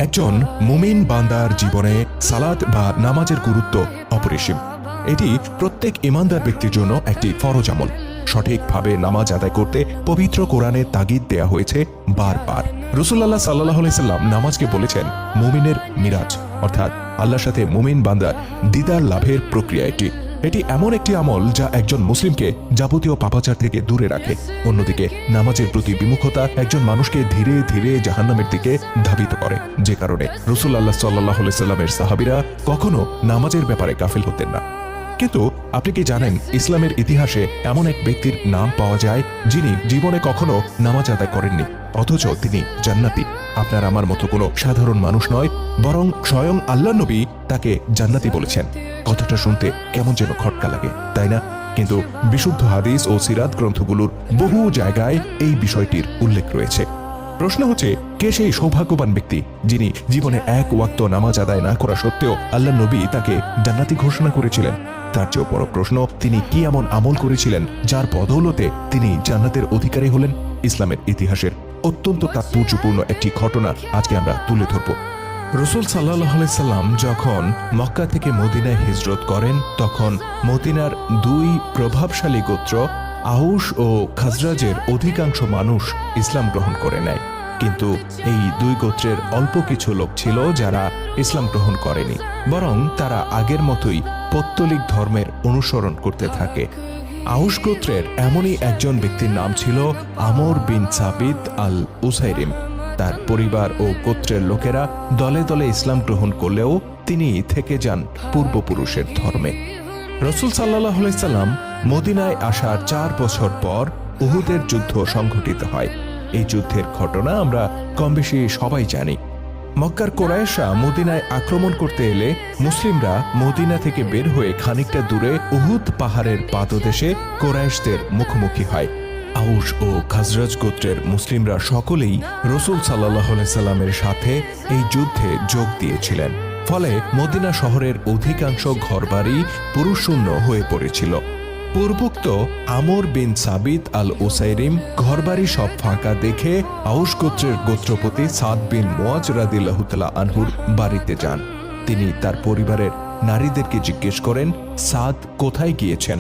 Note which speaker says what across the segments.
Speaker 1: একজন মুমিন বান্দার জীবনে সালাত বা নামাজের গুরুত্ব অপরিসীম। এটি প্রত্যেক ইমানদার ব্যক্তির জন্য একটি ফরজ আমল। সঠিকভাবে নামাজ আদায় করতে পবিত্র কোরআনে তাগিদ দেয়া হয়েছে বারবার। রাসূলুল্লাহ সাল্লাল্লাহু আলাইহি সাল্লাম নামাজকে বলেছেন মুমিনের মিরাজ, অর্থাৎ আল্লাহর সাথে মুমিন বান্দার দিদার লাভের প্রক্রিয়া। এটি এমন একটি আমল যা একজন মুসলিমকে যাবতীয় পাপাচার থেকে দূরে রাখে। অন্যদিকে নামাজের প্রতি বিমুখতা একজন মানুষকে ধীরে ধীরে জাহান্নামের দিকে ধাবিত করে, যে কারণে রাসূলুল্লাহ সাল্লাল্লাহু আলাইহি সাল্লামের সাহাবীরা কখনো নামাজের ব্যাপারে গাফিল হতেন না। কিন্তু আপনি কি জানেন, ইসলামের ইতিহাসে এমন এক ব্যক্তির নাম পাওয়া যায় যিনি জীবনে কখনো নামাজ আদায় করেননি, অথচ তিনি জান্নাতি। আপনার আমার মতো কোনো সাধারণ মানুষ নয়, বরং স্বয়ং আল্লাহর নবী তাকে জান্নাতি বলেছেন। কথাটা শুনতে কেমন যেন খটকা লাগে, তাই না? কিন্তু বিশুদ্ধ হাদিস ও সিরাত গ্রন্থগুলোর বহু জায়গায় এই বিষয়টির উল্লেখ রয়েছে। প্রশ্ন হচ্ছে, কে সেই সৌভাগ্যবান ব্যক্তি যিনি জীবনে এক ওয়াক্ত নামাজ আদায় না করা সত্ত্বেও আল্লাহর নবী তাকে জান্নাতি ঘোষণা করেছিলেন? তার চেয়েও বড় প্রশ্ন, তিনি কি এমন আমল করেছিলেন যার বদৌলতে তিনি জান্নাতের অধিকারী হলেন? ইসলামের ইতিহাসের অত্যন্ত তাৎপর্যপূর্ণ একটি ঘটনা আজকে আমরা তুলে ধরব। রাসূল সাল্লাল্লাহু আলাইহি সাল্লাম যখন মক্কা থেকে মদিনায় হিজরত করেন, তখন মদিনার দুই প্রভাবশালী গোত্র আউস ও খাজরাজের অধিকাংশ মানুষ ইসলাম গ্রহণ করে নেয়। কিন্তু এই দুই গোত্রের অল্প কিছু লোক ছিল যারা ইসলাম গ্রহণ করেনি, বরং তারা আগের মতোই পৌত্তলিক ধর্মের অনুসরণ করতে থাকে। আউস গোত্রের এমনই একজন ব্যক্তির নাম ছিল আমর বিন সাবিত আল উসাইরিম। তার পরিবার ও গোত্রের লোকেরা দলে দলে ইসলাম গ্রহণ করলেও তিনি থেকে যান পূর্বপুরুষের ধর্মে। রাসূল সাল্লাল্লাহু আলাইহি সাল্লাম মদিনায় আসার 4 বছর পর উহুদের যুদ্ধ সংঘটিত হয়। এই যুদ্ধের ঘটনা আমরা কমবেশি সবাই জানি। মক্কার কুরাইশরা মদিনায় আক্রমণ করতে এলে মুসলিমরা মদিনা থেকে বের হয়ে খানিকটা দূরে উহুদ পাহাড়ের পাদদেশে কুরাইশদের মুখোমুখি হয়। আউস ও খাজরাজ গোত্রের মুসলিমরা সকলেই রাসূল সাল্লাল্লাহু আলাইহি সাল্লামের সাথে এই যুদ্ধে যোগ দিয়েছিলেন। ফলে মদিনা শহরের অধিকাংশ ঘরবাড়ি পুরুষশূন্য হয়ে পড়েছিল। পূর্বোক্ত আমর বিন সাবিত আল উসাইরিম ঘরবাড়ি সব ফাঁকা দেখে আউস গোত্রের গোত্রপতি সাদ বিন মুয়াজ রাদিয়াল্লাহু তাআলা আনহুর বাড়িতে যান। তিনি তার পরিবারের নারীদেরকে জিজ্ঞেস করেন, সাদ কোথায় গিয়েছেন?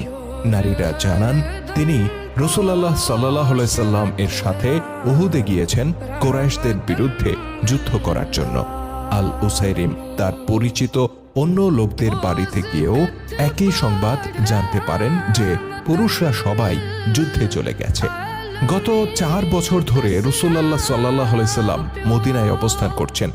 Speaker 1: নারীরা জানান, তিনি রাসূলুল্লাহ সাল্লাল্লাহু আলাইহি সাল্লাম এর সাথে উহুদে গিয়েছেন কুরাইশদের বিরুদ্ধে যুদ্ধ করার জন্য। আল উসাইরিম তার পরিচিত অন্য লোকদের বাড়িতে গিয়েও একই সংবাদ জানতে পারেন যে পুরুষরা সবাই যুদ্ধে চলে গেছে। গত 4 বছর ধরে রাসূলুল্লাহ সাল্লাল্লাহু আলাইহি সাল্লাম মদিনায় অবস্থান করছেন।